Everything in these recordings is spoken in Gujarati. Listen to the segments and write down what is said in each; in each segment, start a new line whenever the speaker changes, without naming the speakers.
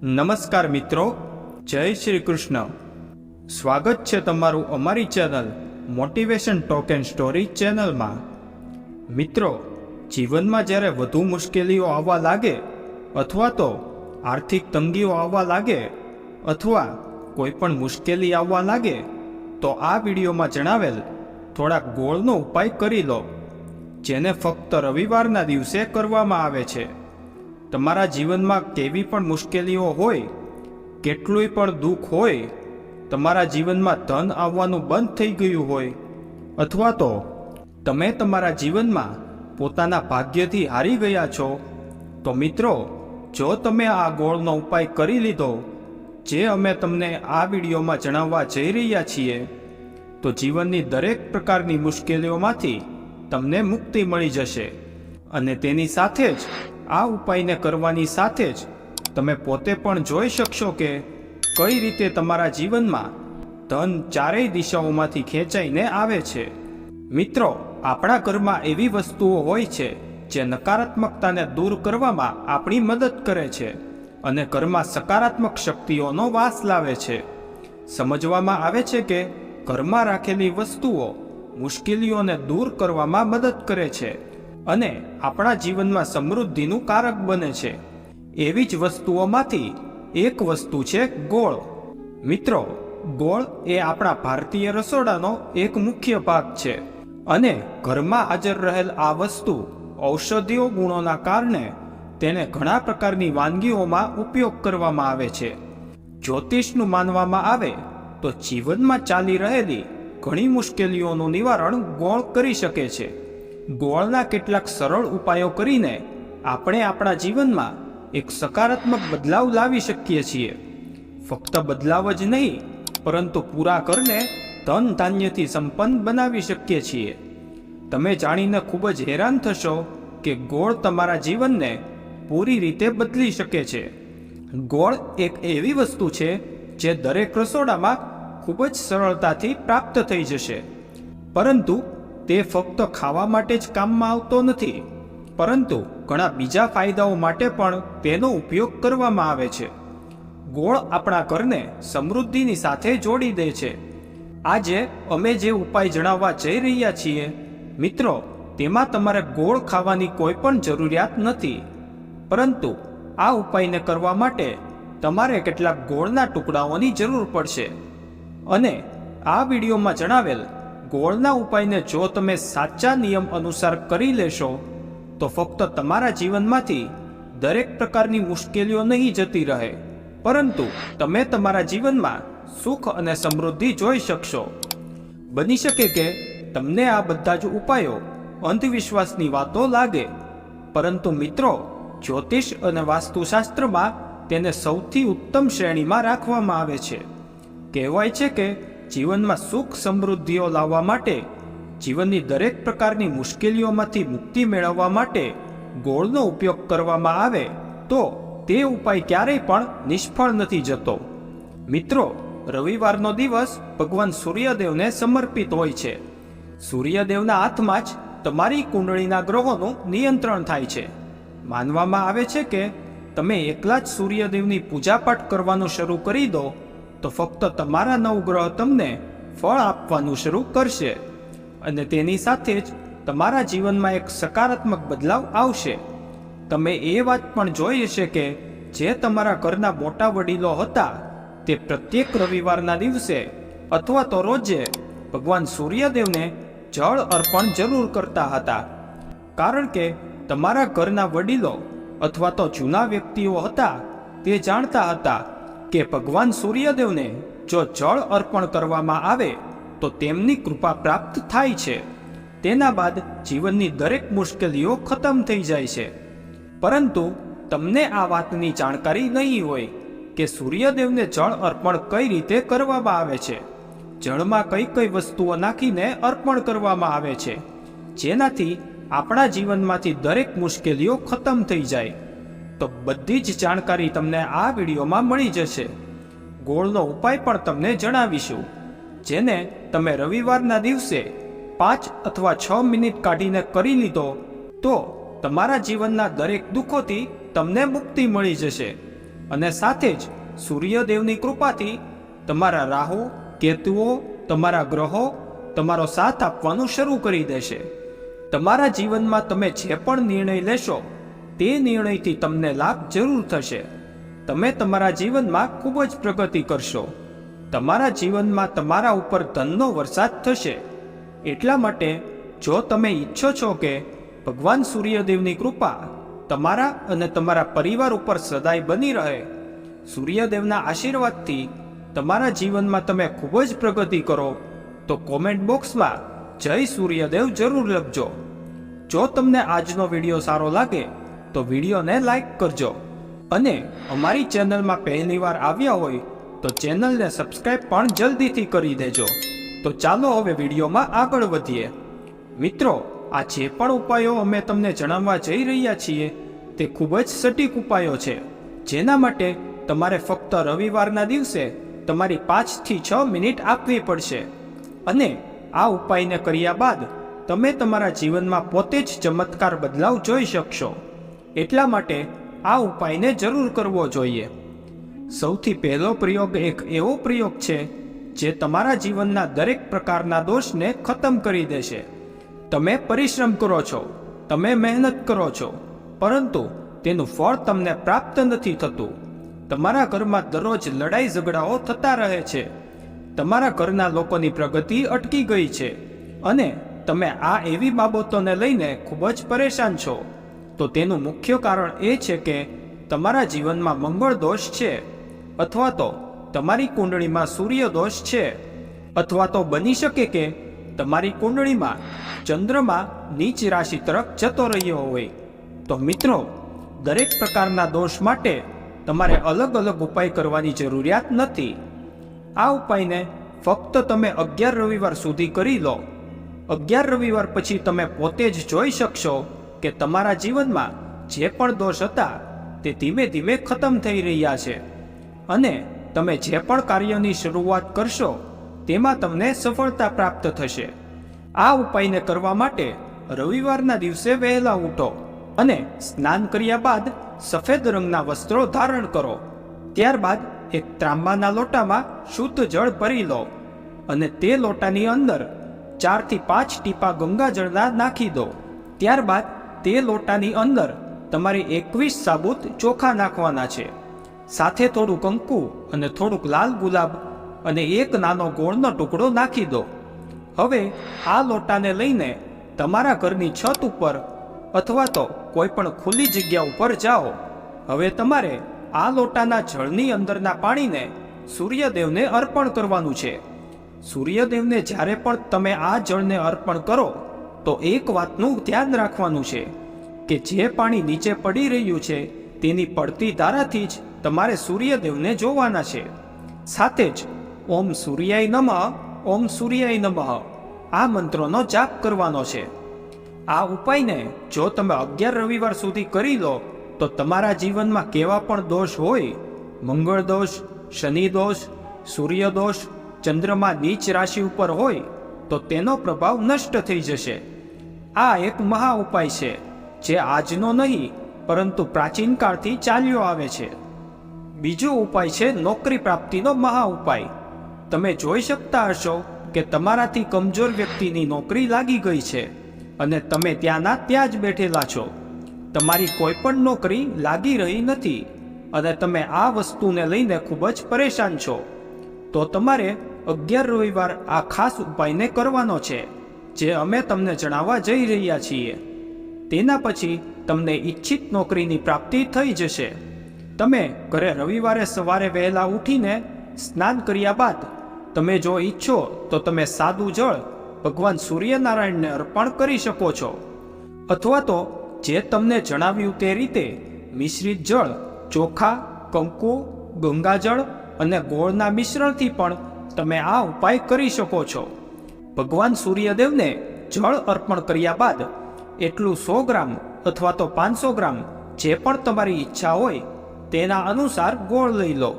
નમસ્કાર મિત્રો, જય શ્રી કૃષ્ણ. સ્વાગત છે તમારું અમારી channel motivation talk and story ચેનલમાં. મિત્રો, જીવનમાં જ્યારે વધુ મુશ્કેલીઓ આવવા લાગે અથવા તો આર્થિક તંગીઓ આવવા લાગે અથવા કોઈ પણ મુશ્કેલી આવવા લાગે તો આ વિડીયોમાં જણાવેલ થોડાક ગોળનો ઉપાય કરી લો, જેને ફક્ત રવિવારના દિવસે કરવામાં આવે છે. તમારા જીવનમાં કેવી પણ મુશ્કેલીઓ હોય, કેટલુંય પણ દુઃખ હોય, તમારા જીવનમાં ધન આવવાનું બંધ થઈ ગયું હોય અથવા તો તમે તમારા જીવનમાં પોતાના ભાગ્યથી હારી ગયા છો, તો મિત્રો, જો તમે આ ગોળનો ઉપાય કરી લીધો જે અમે તમને આ વિડીયોમાં જણાવવા જઈ રહ્યા છીએ, તો જીવનની દરેક પ્રકારની મુશ્કેલીઓમાંથી તમને મુક્તિ મળી જશે. અને તેની સાથે જ આ ઉપાયને કરવાની સાથે જ તમે પોતે પણ જોઈ શકશો કે કઈ રીતે તમારા જીવનમાં ધન ચારેય દિશાઓમાંથી ખેંચાઈને આવે છે. મિત્રો, આપણા ઘરમાં એવી વસ્તુઓ હોય છે જે નકારાત્મકતાને દૂર કરવામાં આપણી મદદ કરે છે અને ઘરમાં સકારાત્મક શક્તિઓનો વાસ લાવે છે. સમજવામાં આવે છે કે ઘરમાં રાખેલી વસ્તુઓ મુશ્કેલીઓને દૂર કરવામાં મદદ કરે છે અને આપણા જીવનમાં સમૃદ્ધિનું કારક બને છે. એવી જ વસ્તુઓમાંથી એક વસ્તુ છે ગોળ. મિત્રો, ગોળ એ આપણા ભારતીય રસોડાનો એક મુખ્ય ભાગ છે અને ઘરમાં હાજર રહેલ આ વસ્તુ ઔષધીય ગુણોના કારણે તેને ઘણા પ્રકારની વાનગીઓમાં ઉપયોગ કરવામાં આવે છે. જ્યોતિષનું માનવામાં આવે તો જીવનમાં ચાલી રહેલી ઘણી મુશ્કેલીઓનું નિવારણ ગોળ કરી શકે છે. ગોળના કેટલાક સરળ ઉપાયો કરીને આપણે આપણા જીવનમાં એક સકારાત્મક બદલાવ લાવી શકીએ છીએ. ફક્ત બદલાવ જ નહીં, પરંતુ પૂરા ઘરને ધન ધાન્યથી સંપન્ન બનાવી શકીએ છીએ. તમે જાણીને ખૂબ જ હેરાન થશો કે ગોળ તમારા જીવનને પૂરી રીતે બદલી શકે છે. ગોળ એક એવી વસ્તુ છે જે દરેક રસોડામાં ખૂબ જ સરળતાથી પ્રાપ્ત થઈ જશે, પરંતુ તે ફક્ત ખાવા માટે જ કામમાં આવતો નથી, પરંતુ ઘણા બીજા ફાયદાઓ માટે પણ તેનો ઉપયોગ કરવામાં આવે છે. ગોળ આપણા ઘરને સમૃદ્ધિની સાથે જોડી દે છે. આજે અમે જે ઉપાય જણાવવા જઈ રહ્યા છીએ, મિત્રો, તેમાં તમારે ગોળ ખાવાની કોઈ પણ જરૂરિયાત નથી, પરંતુ આ ઉપાયને કરવા માટે તમારે કેટલાક ગોળના ટુકડાઓની જરૂર પડશે. અને આ વિડીયોમાં જણાવેલ ગોળના ઉપાયને જો તમે સાચા નિયમ અનુસાર કરી લેશો તો ફક્ત તમારા જીવનમાંથી દરેક પ્રકારની મુશ્કેલીઓ નહીં જતી રહે, પરંતુ તમે તમારા જીવનમાં સુખ અને સમૃદ્ધિ જોઈ શકશો. બની શકે કે તમને આ બધા જ ઉપાયો અંધવિશ્વાસની વાતો લાગે, પરંતુ મિત્રો, જ્યોતિષ અને વાસ્તુશાસ્ત્રમાં તેને સૌથી ઉત્તમ શ્રેણીમાં રાખવામાં આવે છે. કહેવાય છે કે જીવનમાં સુખ સમૃદ્ધિઓ લાવવા માટે, જીવનની દરેક પ્રકારની મુશ્કેલીઓમાંથી મુક્તિ મેળવવા માટે ગોળનો ઉપયોગ કરવામાં આવે તો તે ઉપાય ક્યારેય પણ નિષ્ફળ નથી જતો. મિત્રો, રવિવારનો દિવસ ભગવાન સૂર્યદેવને સમર્પિત હોય છે. સૂર્યદેવના હાથમાં જ તમારી કુંડળીના ગ્રહોનું નિયંત્રણ થાય છે. માનવામાં આવે છે કે તમે એકલા જ સૂર્યદેવની પૂજાપાઠ કરવાનું શરૂ કરી દો તો ફક્ત તમારા નવગ્રહ તમને ફળ આપવાનું શરૂ કરશે અને તેની સાથે જ તમારા જીવનમાં એક સકારાત્મક બદલાવ આવશે. તમે એ વાત પણ જોઈ હશે કે જે તમારા ઘરના મોટા વડીલો હતા તે પ્રત્યેક રવિવારના દિવસે અથવા તો રોજે ભગવાન સૂર્યદેવને જળ અર્પણ જરૂર કરતા હતા, કારણ કે તમારા ઘરના વડીલો અથવા તો જૂના વ્યક્તિઓ હતા તે જાણતા હતા કે ભગવાન સૂર્યદેવને જો જળ અર્પણ કરવામાં આવે તો તેમની કૃપા પ્રાપ્ત થાય છે. તેના બાદ જીવનની દરેક મુશ્કેલીઓ ખતમ થઈ જાય છે. પરંતુ તમને આ વાતની જાણકારી નહીં હોય કે સૂર્યદેવને જળ અર્પણ કઈ રીતે કરવામાં આવે છે. જળમાં કઈ કઈ વસ્તુઓ નાખીને અર્પણ કરવામાં આવે છે, જેનાથી આપણા જીવનમાંથી દરેક મુશ્કેલીઓ ખતમ થઈ જાય. તો બધી જ જાણકારી તમને આ વિડીયોમાં મળી જશે. ગોળનો ઉપાય પણ તમને જણાવીશું, જેને તમે રવિવારના દિવસે 5 અથવા 6 મિનિટ કાઢીને કરી લીધો તો તમારા જીવનના દરેક દુઃખોથી તમને મુક્તિ મળી જશે. અને સાથે જ સૂર્યદેવની કૃપાથી તમારા રાહુ કેતુઓ તમારા ગ્રહો તમારો સાથ આપવાનું શરૂ કરી દેશે. તમારા જીવનમાં તમે જે પણ નિર્ણય લેશો તે નિર્ણયથી તમને લાભ જરૂર થશે. તમે તમારા જીવનમાં ખૂબ જ પ્રગતિ કરશો. તમારા જીવનમાં તમારા ઉપર ધનનો વરસાદ થશે. એટલા માટે જો તમે ઈચ્છો છો કે ભગવાન સૂર્યદેવની કૃપા તમારા અને તમારા પરિવાર ઉપર સદાય બની રહે, સૂર્યદેવના આશીર્વાદથી તમારા જીવનમાં તમે ખૂબ જ પ્રગતિ કરો, તો કોમેન્ટ બોક્સમાં જય સૂર્યદેવ જરૂર લખજો. જો તમને આજનો વિડીયો સારો લાગે તો વિડીયોને લાઈક કરજો અને અમારી ચેનલમાં પહેલીવાર આવ્યા હોય તો ચેનલને સબસ્ક્રાઈબ પણ જલ્દીથી કરી દેજો. તો ચાલો હવે વિડીયોમાં આગળ વધીએ. મિત્રો, આ જે પણ ઉપાયો અમે તમને જણાવવા જઈ રહ્યા છીએ તે ખૂબ જ સટીક ઉપાયો છે, જેના માટે તમારે ફક્ત રવિવારના દિવસે તમારી 5 થી 6 મિનિટ આપવી પડશે. અને આ ઉપાયને કર્યા બાદ તમે તમારા જીવનમાં પોતે જ ચમત્કાર બદલાવ જોઈ શકશો. એટલા માટે આ ઉપાયને જરૂર કરવો જોઈએ. સૌથી પહેલો પ્રયોગ એક એવો પ્રયોગ છે જે તમારા જીવનના દરેક પ્રકારના દોષને ખતમ કરી દેશે. તમે પરિશ્રમ કરો છો, તમે મહેનત કરો છો, પરંતુ તેનું ફળ તમને પ્રાપ્ત નથી થતું. તમારા ઘરમાં દરરોજ લડાઈ ઝઘડાઓ થતા રહે છે. તમારા ઘરના લોકોની પ્રગતિ અટકી ગઈ છે અને તમે આ એવી બાબતોને લઈને ખૂબ જ પરેશાન છો. તો તેનું મુખ્ય કારણ એ છે કે તમારા જીવનમાં મંગળ દોષ છે, અથવા તો તમારી કુંડળીમાં સૂર્ય દોષ છે, અથવા તો બની શકે કે તમારી કુંડળીમાં ચંદ્રમા નીચ રાશિ તરફ જતો રહ્યો હોય. તો મિત્રો, દરેક પ્રકારના દોષ માટે તમારે અલગ અલગ ઉપાય કરવાની જરૂરિયાત નથી. આ ઉપાયને ફક્ત તમે 11 રવિવાર સુધી કરી લો. 11 રવિવાર પછી તમે પોતે જ જોઈ શકશો કે તમારા જીવનમાં જે પણ દોષ હતા તે ધીમે ધીમે ખતમ થઈ રહ્યા છે અને તમે જે પણ કાર્યની શરૂઆત કરશો તેમાં તમને સફળતા પ્રાપ્ત થશે. આ ઉપાયને કરવા માટે રવિવારના દિવસે વહેલા ઉઠો અને સ્નાન કર્યા બાદ સફેદ રંગના વસ્ત્રો ધારણ કરો. ત્યારબાદ એક ત્રાંબાના લોટામાં શુદ્ધ જળ ભરી લો અને તે લોટાની અંદર 4 થી 5 ટીપા ગંગાજળના નાખી દો. ત્યારબાદ તે લોટાની અંદર તમારે 21 સાબુત ચોખા નાખવાના છે. સાથે થોડું કંકુ અને થોડુંક લાલ ગુલાબ અને એક નાનો ગોળનો ટુકડો નાખી દો. હવે આ લોટાને લઈને તમારા ઘરની છત ઉપર અથવા તો કોઈ પણ ખુલ્લી જગ્યા ઉપર જાઓ. હવે તમારે આ લોટાના જળની અંદરના પાણીને સૂર્યદેવને અર્પણ કરવાનું છે. સૂર્યદેવને જ્યારે પણ તમે આ જળને અર્પણ કરો તો એક વાતનું ધ્યાન રાખવાનું છે કે જે પાણી નીચે પડી રહ્યું છે તેની પડતી ધારાથી જ તમારે સૂર્યદેવને જોવાના છે. સાથે જ ઓમ સૂર્યાય નમઃ, ઓમ સૂર્યાય નમઃ આ મંત્રોનો જાપ કરવાનો છે. આ ઉપાયને જો તમે 11 રવિવાર સુધી કરી લો તો તમારા જીવનમાં કેવા પણ દોષ હોય, મંગળ દોષ, શનિ દોષ, સૂર્ય દોષ, ચંદ્રમા નીચ રાશિ ઉપર હોય તો તેનો પ્રભાવ નષ્ટ થઈ જશે. આ એક મહા ઉપાય છે જે આજનો નહીં પરંતુ પ્રાચીન કાળથી ચાલ્યો આવે છે. બીજો ઉપાય છે નોકરી પ્રાપ્તિનો મહા ઉપાય. તમે જોઈ શકતા હશો કે તમારાથી કમજોર વ્યક્તિની નોકરી લાગી ગઈ છે અને તમે ત્યાંના ત્યાં જ બેઠેલા છો. તમારી કોઈ પણ નોકરી લાગી રહી નથી અને તમે આ વસ્તુને લઈને ખૂબ જ પરેશાન છો. તો તમારે 11 રવિવાર આ ખાસ ઉપાયને કરવાનો છે જે અમે તમને જણાવવા જઈ રહ્યા છીએ. તેના પછી તમને ઈચ્છિત નોકરીની પ્રાપ્તિ થઈ જશે. તમે ઘરે રવિવારે સવારે વહેલા ઉઠીને સ્નાન કર્યા બાદ તમે જો ઈચ્છો તો તમે સાદું જળ ભગવાન સૂર્યનારાયણને અર્પણ કરી શકો છો, અથવા તો જે તમને જણાવ્યું તે રીતે મિશ્રિત જળ ચોખા, કંકુ, ગંગાજળ અને ગોળના મિશ્રણથી પણ તમે આ ઉપાય કરી શકો છો. ભગવાન સૂર્યદેવને જળ અર્પણ કર્યા બાદ એટલું 100 ગ્રામ અથવા તો 500 ગ્રામ જે પણ તમારી ઈચ્છા હોય તેના અનુસાર ગોળ લઈ લો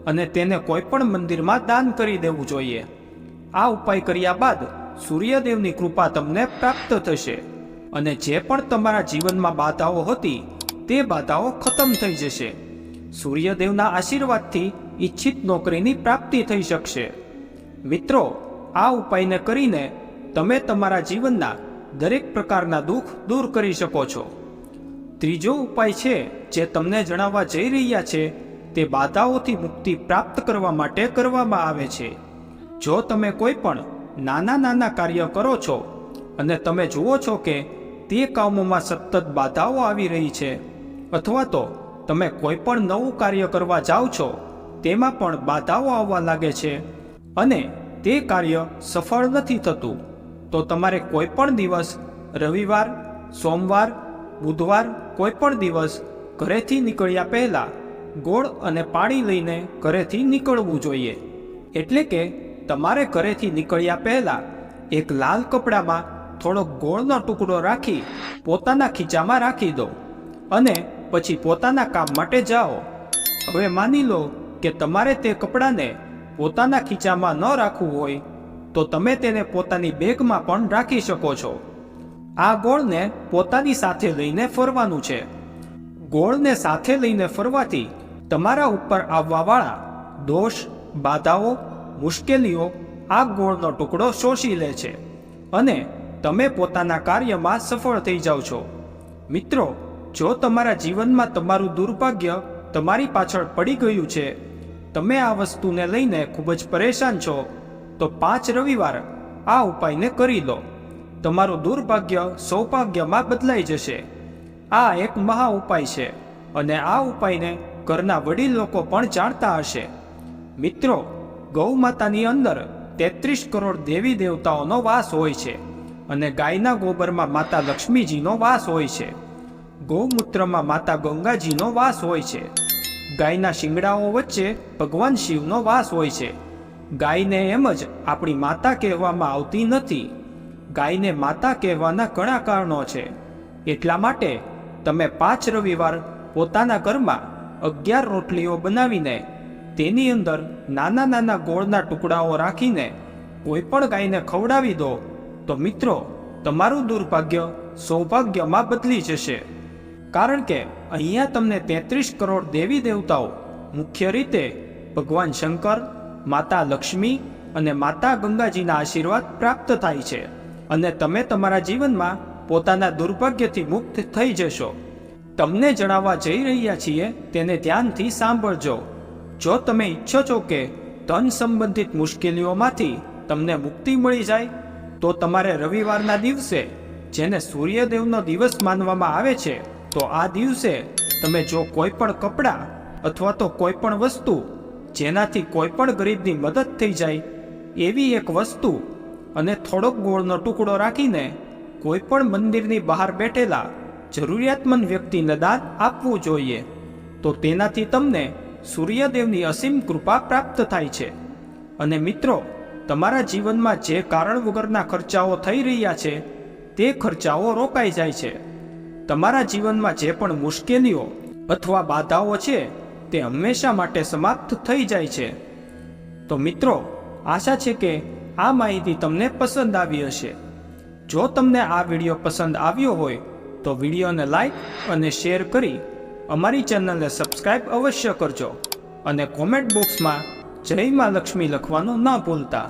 અને તેને કોઈ પણ મંદિરમાં દાન કરી દેવું જોઈએ. આ ઉપાય કર્યા બાદ સૂર્યદેવની કૃપા તમને પ્રાપ્ત થશે અને જે પણ તમારા જીવનમાં બાધાઓ હતી તે બાધાઓ ખતમ થઈ જશે. સૂર્યદેવના આશીર્વાદથી ઈચ્છિત નોકરીની પ્રાપ્તિ થઈ શકશે. મિત્રો, આ ઉપાયને કરીને તમે તમારા જીવનના દરેક પ્રકારના દુઃખ દૂર કરી શકો છો. ત્રીજો ઉપાય છે જે તમને જણાવવા જઈ રહ્યા છે તે બાધાઓથી મુક્તિ પ્રાપ્ત કરવા માટે કરવામાં આવે છે. જો તમે કોઈ પણ નાના નાના કાર્ય કરો છો અને તમે જુઓ છો કે તે કામોમાં સતત બાધાઓ આવી રહી છે, અથવા તો તમે કોઈ પણ નવું કાર્ય કરવા જાઓ છો તેમાં પણ બાધાઓ આવવા લાગે છે અને તે કાર્ય સફળ નથી થતું, તો તમારે કોઈ પણ દિવસ રવિવાર, સોમવાર, બુધવાર કોઈ પણ દિવસ ઘરેથી નીકળ્યા પહેલાં ગોળ અને પાણી લઈને ઘરેથી નીકળવું જોઈએ. એટલે કે તમારે ઘરેથી નીકળ્યા પહેલાં એક લાલ કપડામાં થોડોક ગોળનો ટુકડો રાખી પોતાના ખીચામાં રાખી દો અને પછી પોતાના કામ માટે જાઓ. હવે માની લો કે તમારે તે કપડાને પોતાના ખીચામાં ન રાખવું હોય તો તમે તેને પોતાની બેગમાં પણ રાખી શકો છો. આ ગોળને પોતાની સાથે લઈને ફરવાનું છે. ગોળને સાથે લઈને ફરવાથી તમારા ઉપર આવવાવાળા દોષ, બાધાઓ, મુશ્કેલીઓ આ ગોળનો ટુકડો શોષી લે છે અને તમે પોતાના કાર્યમાં સફળ થઈ જાઓ છો. મિત્રો, જો તમારા જીવનમાં તમારું દુર્ભાગ્ય તમારી પાછળ પડી ગયું છે, તમે આ વસ્તુને લઈને ખૂબ જ પરેશાન છો, તો 5 રવિવાર આ ઉપાયને કરી લો. તમારું દુર્ભાગ્ય સૌભાગ્યમાં બદલાઈ જશે. આ એક મહા ઉપાય છે અને આ ઉપાયને ઘરના વડીલ લોકો પણ જાણતા હશે. મિત્રો, ગૌ માતાની અંદર 33 કરોડ દેવી દેવતાઓનો વાસ હોય છે અને ગાયના ગોબરમાં માતા લક્ષ્મીજીનો વાસ હોય છે. ગૌમૂત્રમાં માતા ગંગાજીનો વાસ હોય છે. ગાયના શિંગડાઓ વચ્ચે ભગવાન શિવનો વાસ હોય છે. ગાયને એમ જ આપણી માતા કહેવામાં આવતી નથી. ગાયને માતા કહેવાના ઘણા કારણો છે. એટલા માટે તમે 5 રવિવાર પોતાના ઘરમાં 11 રોટલીઓ બનાવીને તેની અંદર નાના નાના ગોળના ટુકડાઓ રાખીને કોઈ પણ ગાયને ખવડાવી દો, તો મિત્રો, તમારું દુર્ભાગ્ય સૌભાગ્યમાં બદલી જશે. કારણ કે અહીંયા તમને 33 કરોડ દેવી દેવતાઓ, મુખ્ય રીતે ભગવાન શંકર, માતા લક્ષ્મી અને માતા ગંગાજીના આશીર્વાદ પ્રાપ્ત થાય છે અને તમે તમારા જીવનમાં પોતાના દુર્ભાગ્યથી મુક્ત થઈ જશો. તમને જણાવવા જઈ રહ્યા છીએ તેને ધ્યાનથી સાંભળજો. જો તમે ઈચ્છો છો કે ધન સંબંધિત મુશ્કેલીઓમાંથી તમને મુક્તિ મળી જાય, તો તમારે રવિવારના દિવસે, જેને સૂર્યદેવનો દિવસ માનવામાં આવે છે, તો આ દિવસે તમે જો કોઈ પણ કપડાં અથવા તો કોઈ પણ વસ્તુ જેનાથી કોઈ પણ ગરીબની મદદ થઈ જાય એવી એક વસ્તુ અને થોડોક ગોળનો ટુકડો રાખીને કોઈ પણ મંદિરની બહાર બેઠેલા જરૂરિયાતમંદ વ્યક્તિને દાન આપવું જોઈએ, તો તેનાથી તમને સૂર્યદેવની અસીમ કૃપા પ્રાપ્ત થાય છે. અને મિત્રો, તમારા જીવનમાં જે કારણ વગરના ખર્ચાઓ થઈ રહ્યા છે તે ખર્ચાઓ રોકાઈ જાય છે. તમારા જીવનમાં જે પણ મુશ્કેલીઓ અથવા બાધાઓ છે તે હંમેશા માટે સમાપ્ત થઈ જાય છે. તો મિત્રો, આશા છે કે આ માહિતી તમને પસંદ આવી હશે. જો તમને આ વિડીયો પસંદ આવ્યો હોય તો વિડીયોને લાઈક અને શેર કરી અમારી ચેનલને સબસ્ક્રાઈબ અવશ્ય કરજો અને કોમેન્ટ બોક્સમાં જય માં લક્ષ્મી લખવાનું ન ભૂલતા.